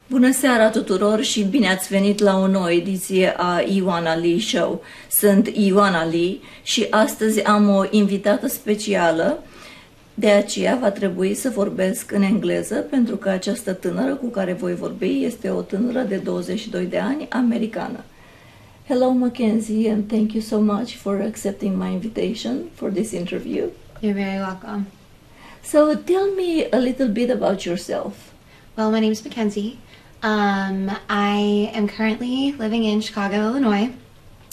Bună seara tuturor și bine ați venit la o nouă ediție a Ioana Lee Show. Sunt Ioana Lee și astăzi am o invitată specială, de aceea va trebui să vorbesc în engleză, pentru că această tânără cu care voi vorbi este o tânără de 22 de ani, americană. Hello Mackenzie, and thank you so much for accepting my invitation for this interview. You're very welcome. So tell me a little bit about yourself. Well, my name is Mackenzie. I am currently living in Chicago, Illinois.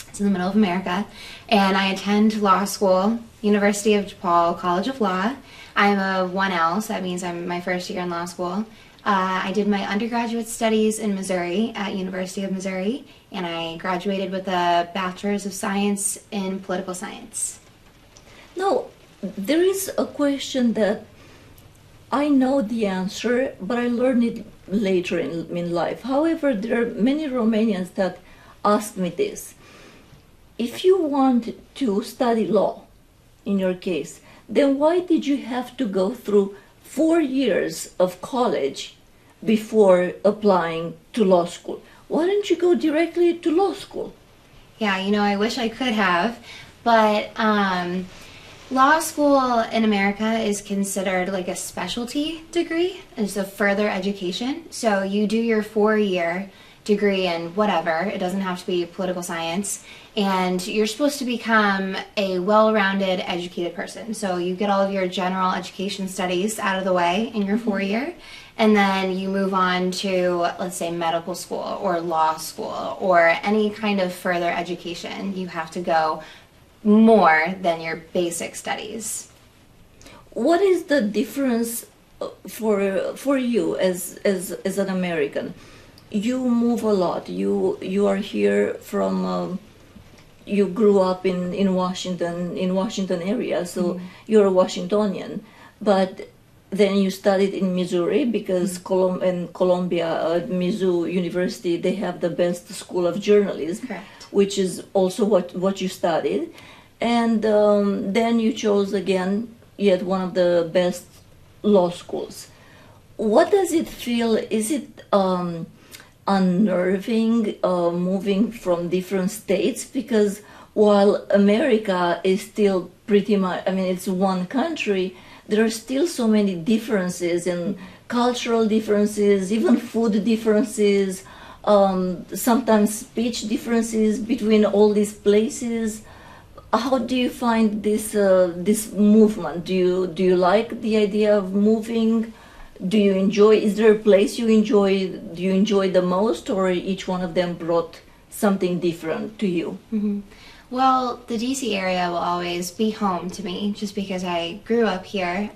It's in the middle of America. And I attend law school, University of DePaul College of Law. I'm a 1L, so that means I'm my first year in law school. I did my undergraduate studies in Missouri at University of Missouri, and I graduated with a Bachelor's of Science in Political Science. Now, there is a question that I know the answer, but I learned it later in life. However, there are many Romanians that ask me this. If you want to study law, in your case, then why did you have to go through 4 years of college before applying to law school? Why didn't you go directly to law school? Yeah, I wish I could have, but law school in America is considered like a specialty degree. It's a further education. So you do your 4-year degree in whatever. It doesn't have to be political science. And you're supposed to become a well-rounded, educated person. So you get all of your general education studies out of the way in your 4-year. And then you move on to, let's say, medical school or law school or any kind of further education. You have to go more than your basic studies. What is the difference for you as an American? You move a lot. You are here from. You grew up in Washington area, so you're a Washingtonian. But then you studied in Missouri because Columbia, Mizzou University, they have the best school of journalism. Correct. Which is also what you studied. And then you chose again yet one of the best law schools. What does it feel? Is it unnerving moving from different states? Because while America is still pretty much, it's one country, there are still so many differences and cultural differences, even food differences, sometimes speech differences between all these places. How do you find this movement? Do you like the idea of moving? Do you enjoy? Is there a place you enjoy? Do you enjoy the most, or each one of them brought something different to you? Mm-hmm. Well, the DC area will always be home to me, just because I grew up here.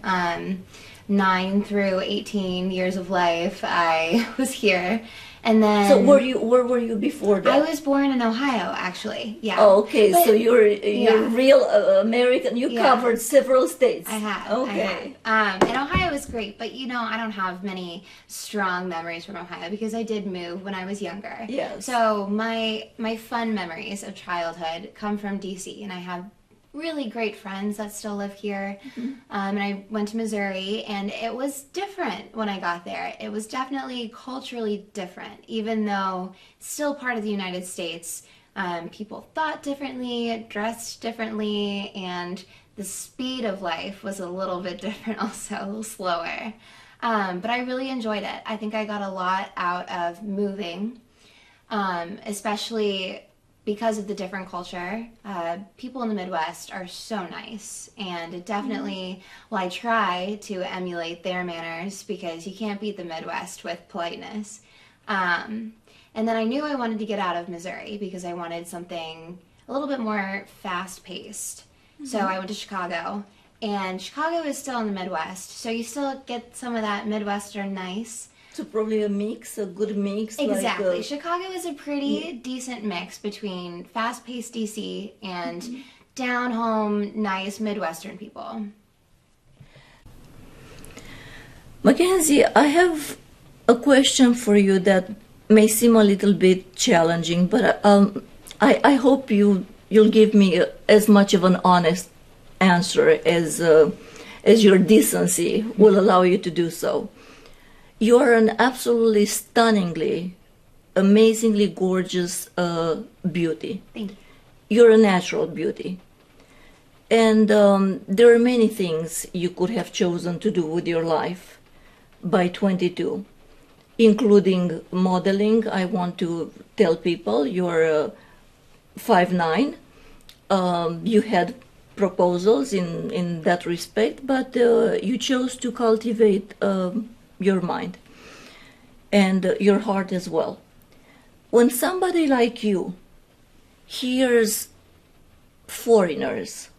9 through 18 years of life, I was here. And then, so where were you before that? I was born in Ohio, actually. Yeah. Oh, okay. So you're real American. You covered several states. I have. Okay. And Ohio was great, but I don't have many strong memories from Ohio because I did move when I was younger. Yes. So my fun memories of childhood come from DC, and I have really great friends that still live here. And I went to Missouri, and it was different when I got there. It was definitely culturally different, even though it's still part of the United States. People thought differently, dressed differently, and the speed of life was a little bit different also, a little slower. But I really enjoyed it. I think I got a lot out of moving, especially because of the different culture. People in the Midwest are so nice, and it definitely, I try to emulate their manners because you can't beat the Midwest with politeness. And then I knew I wanted to get out of Missouri because I wanted something a little bit more fast-paced. So I went to Chicago, and Chicago is still in the Midwest, so you still get some of that Midwestern nice. So probably a good mix. Exactly. Chicago is a pretty decent mix between fast-paced DC and down-home, nice Midwestern people. Mackenzie, I have a question for you that may seem a little bit challenging, but I hope you'll give me as much of an honest answer as your decency will allow you to do so. You are an absolutely stunningly, amazingly gorgeous beauty. Thank you. You're a natural beauty. And there are many things you could have chosen to do with your life by 22, including modeling. I want to tell people you're 5'9". You had proposals in that respect, but you chose to cultivate your mind and your heart as well. When somebody like you hears foreigners,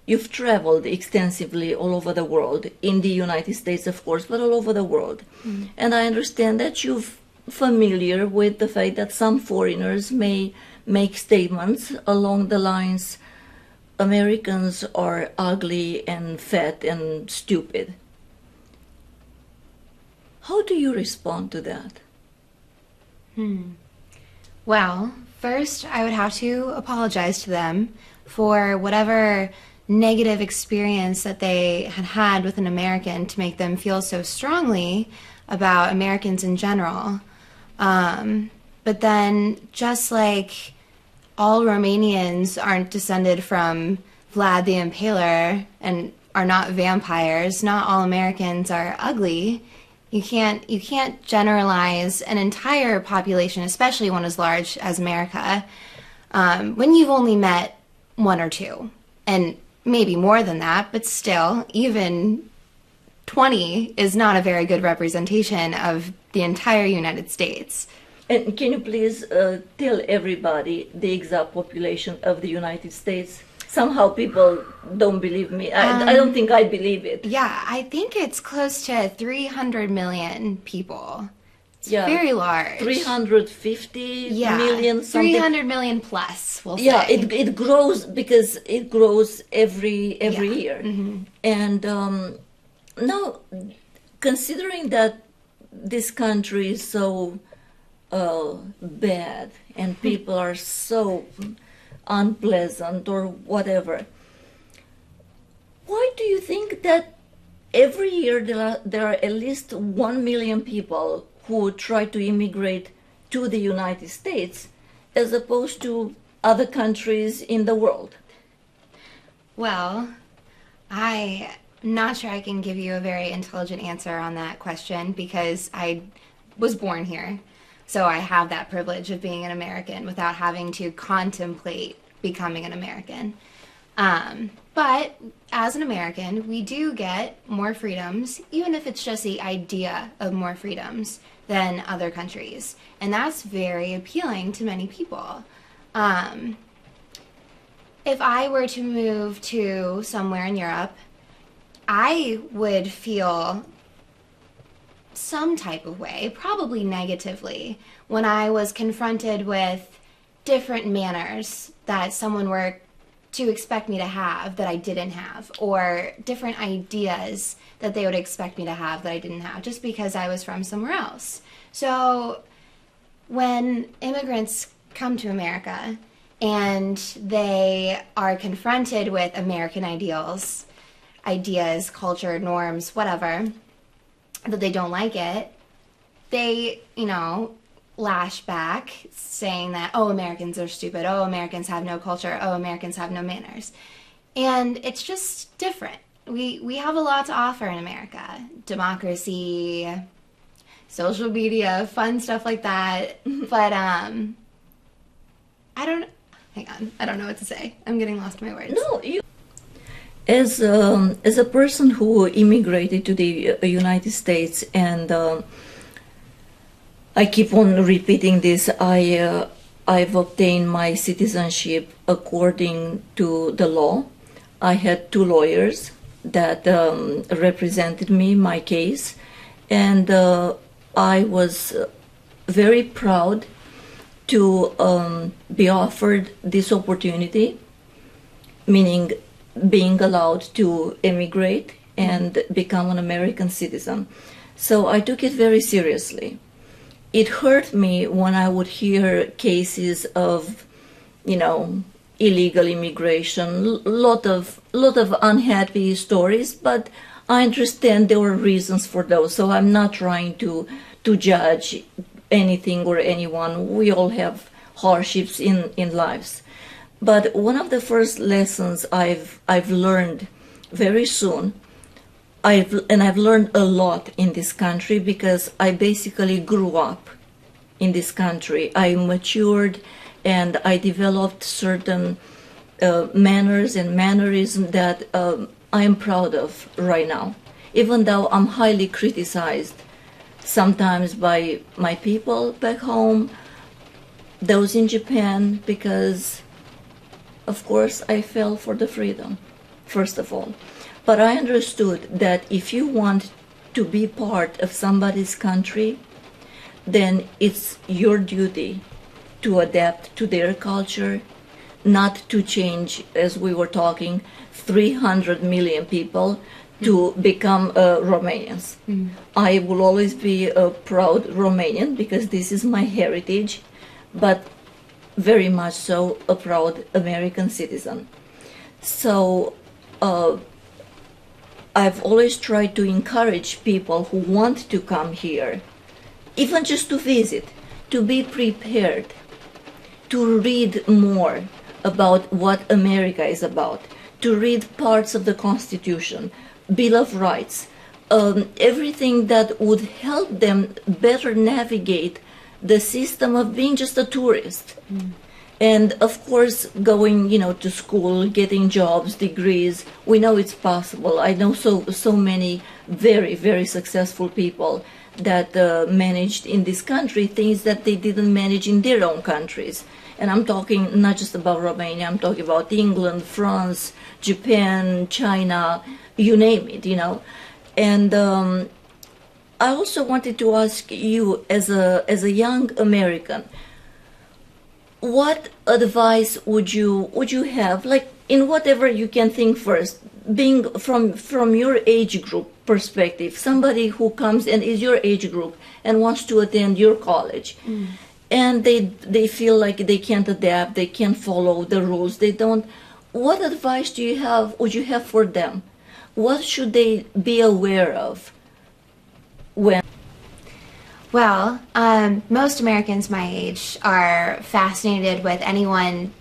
you've traveled extensively all over the world, in the United States, of course, but all over the world. Mm. And I understand that you're familiar with the fact that some foreigners may make statements along the lines, Americans are ugly and fat and stupid. How do you respond to that? Well, first I would have to apologize to them for whatever negative experience that they had had with an American to make them feel so strongly about Americans in general. But then, just like all Romanians aren't descended from Vlad the Impaler and are not vampires, not all Americans are ugly. You can't generalize an entire population, especially one as large as America, when you've only met one or two, and maybe more than that, but still, even 20 is not a very good representation of the entire United States. And can you please tell everybody the exact population of the United States? Somehow people don't believe me. I don't think I believe it. Yeah, I think it's close to 300 million people. It's very large. 350 million something. 300 million plus, we'll say. Yeah, it grows because it grows every year. Mm-hmm. And now, considering that this country is so bad and people are so unpleasant or whatever, why do you think that every year there are at least 1 million people who try to immigrate to the United States as opposed to other countries in the world? Well, I'm not sure I can give you a very intelligent answer on that question because I was born here. So I have that privilege of being an American without having to contemplate becoming an American. But as an American, we do get more freedoms, even if it's just the idea of more freedoms than other countries. And that's very appealing to many people. If I were to move to somewhere in Europe, I would feel some type of way, probably negatively, when I was confronted with different manners that someone were to expect me to have that I didn't have, or different ideas that they would expect me to have that I didn't have, just because I was from somewhere else. So when immigrants come to America and they are confronted with American ideals, ideas, culture, norms, whatever, that they don't like it, they, lash back saying that, oh, Americans are stupid, oh, Americans have no culture, oh, Americans have no manners. And it's just different. We have a lot to offer in America. Democracy, social media, fun stuff like that. But hang on, I don't know what to say. I'm getting lost in my words. No, as a person who immigrated to the United States, and I keep on repeating this, I've obtained my citizenship according to the law. I had 2 lawyers that represented me, my case, and I was very proud to be offered this opportunity, meaning being allowed to emigrate and become an American citizen. So I took it very seriously. It hurt me when I would hear cases of, illegal immigration, lot of unhappy stories, but I understand there were reasons for those, so I'm not trying to judge anything or anyone. We all have hardships in lives. But one of the first lessons I've learned very soon, I've learned a lot in this country because I basically grew up in this country. I matured and I developed certain manners and mannerisms that I am proud of right now, even though I'm highly criticized sometimes by my people back home, those in Japan, because of course I fell for the freedom, first of all. But I understood that if you want to be part of somebody's country, then it's your duty to adapt to their culture, not to change, as we were talking, 300 million people to become Romanians. I will always be a proud Romanian because this is my heritage, but very much so a proud American citizen. So I've always tried to encourage people who want to come here, even just to visit, to be prepared, to read more about what America is about, to read parts of the Constitution, Bill of Rights, everything that would help them better navigate the system of being just a tourist. And of course, going, to school, getting jobs, degrees, we know it's possible. I know so many very, very successful people that managed in this country things that they didn't manage in their own countries. And I'm talking not just about Romania, I'm talking about England, France, Japan, China, you name it, And I also wanted to ask you, as a young American, what advice would you have, like in whatever you can think first, being from your age group perspective, somebody who comes and is your age group and wants to attend your college, and they feel like they can't adapt, they can't follow the rules, they don't. What advice would you have for them? What should they be aware of when? Well, most Americans my age are fascinated with anyone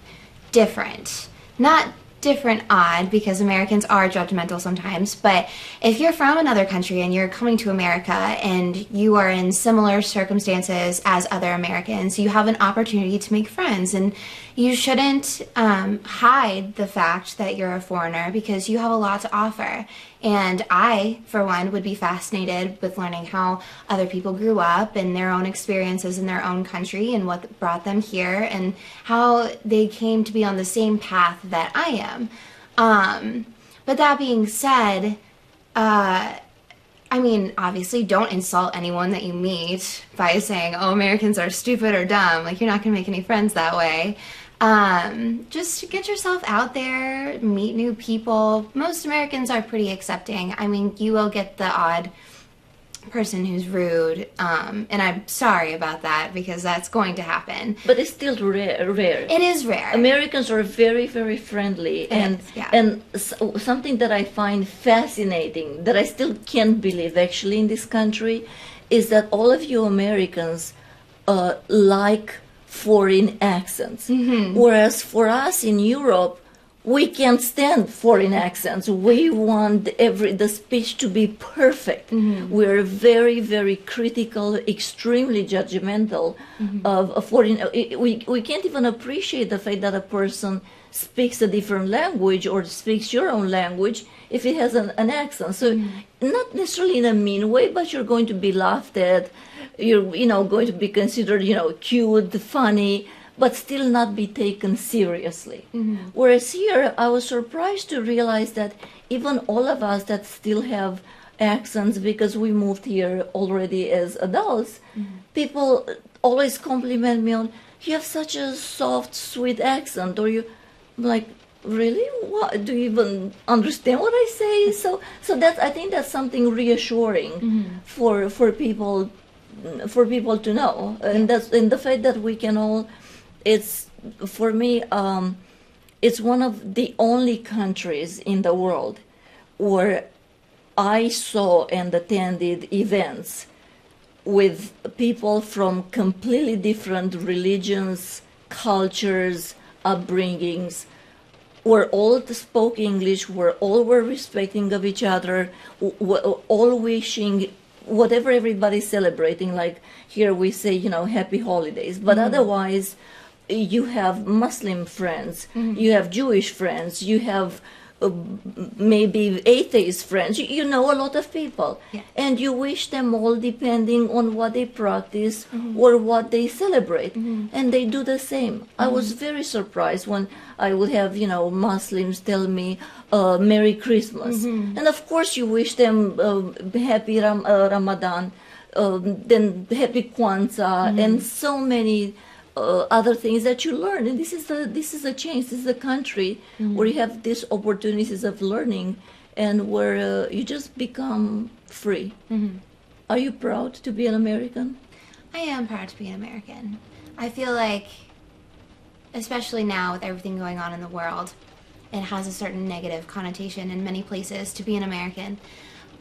different. Not different odd, because Americans are judgmental sometimes, but if you're from another country and you're coming to America and you are in similar circumstances as other Americans, you have an opportunity to make friends, and you shouldn't hide the fact that you're a foreigner, because you have a lot to offer. And I, for one, would be fascinated with learning how other people grew up and their own experiences in their own country and what brought them here and how they came to be on the same path that I am. But that being said, obviously don't insult anyone that you meet by saying, oh, Americans are stupid or dumb. Like, you're not going to make any friends that way. Just get yourself out there, meet new people. Most Americans are pretty accepting. I mean, you will get the odd person who's rude, and I'm sorry about that, because that's going to happen. But it's still rare. It is rare. Americans are very, very friendly, and something that I find fascinating, that I still can't believe actually in this country, is that all of you Americans like foreign accents, whereas for us in Europe, we can't stand foreign accents. We want the speech to be perfect. We're very, very critical, extremely judgmental of a foreign. We can't even appreciate the fact that a person speaks a different language or speaks your own language if it has an accent. So not necessarily in a mean way, but you're going to be laughed at. You're going to be considered cute, funny, but still not be taken seriously. Whereas here, I was surprised to realize that even all of us that still have accents because we moved here already as adults, people always compliment me on, you have such a soft, sweet accent, or I'm like, really? What? Do you even understand what I say? So I think that's something reassuring for people to know, and the fact that we can all. It's, for me, it's one of the only countries in the world where I saw and attended events with people from completely different religions, cultures, upbringings, were all spoke English, all were respecting of each other, all wishing whatever everybody's celebrating. Like here we say, happy holidays, but otherwise, you have Muslim friends, you have Jewish friends, you have maybe atheist friends. You know a lot of people, and you wish them all depending on what they practice or what they celebrate, and they do the same. I was very surprised when I would have Muslims tell me Merry Christmas, and of course you wish them happy Ramadan, then happy Kwanzaa, and so many other things that you learn. And this is a change. This is a country where you have these opportunities of learning, and where you just become free. Are you proud to be an American? I am proud to be an American. I feel like, especially now with everything going on in the world, it has a certain negative connotation in many places to be an American.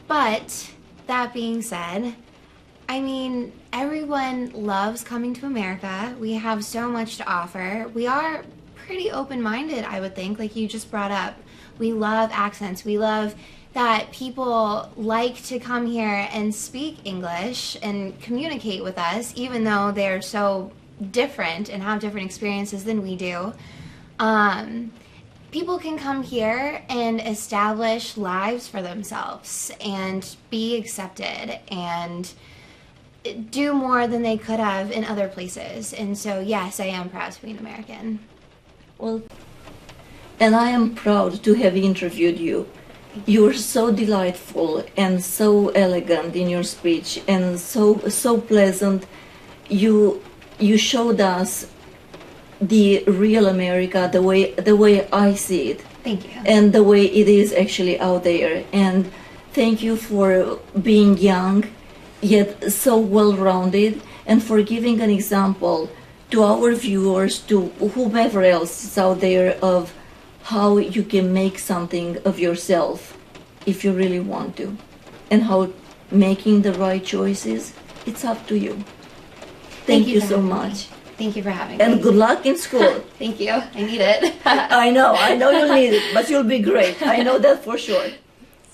But that being said, I mean, everyone loves coming to America. We have so much to offer. We are pretty open-minded, I would think, like you just brought up. We love accents. We love that people like to come here and speak English and communicate with us, even though they're so different and have different experiences than we do. People can come here and establish lives for themselves and be accepted and do more than they could have in other places. And so, yes, I am proud to be an American. Well, and I am proud to have interviewed you. You are so delightful and so elegant in your speech, and so pleasant. You showed us the real America, the way I see it. Thank you. And the way it is actually out there. And thank you for being young, yet so well-rounded, and for giving an example to our viewers, to whomever else is out there, of how you can make something of yourself if you really want to, and how making the right choices, it's up to you. Thank you so much. Thank you for having me. And good luck in school. Thank you. I need it. I know you'll need it, but you'll be great. I know that for sure.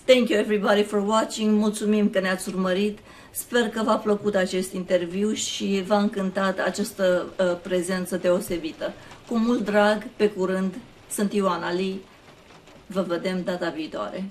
Thank you everybody for watching. Mulțumim că ne-ați urmărit. Sper că v-a plăcut acest interviu și v-a încântat această prezență deosebită. Cu mult drag, pe curând, sunt Ioana Lee. Vă vedem data viitoare.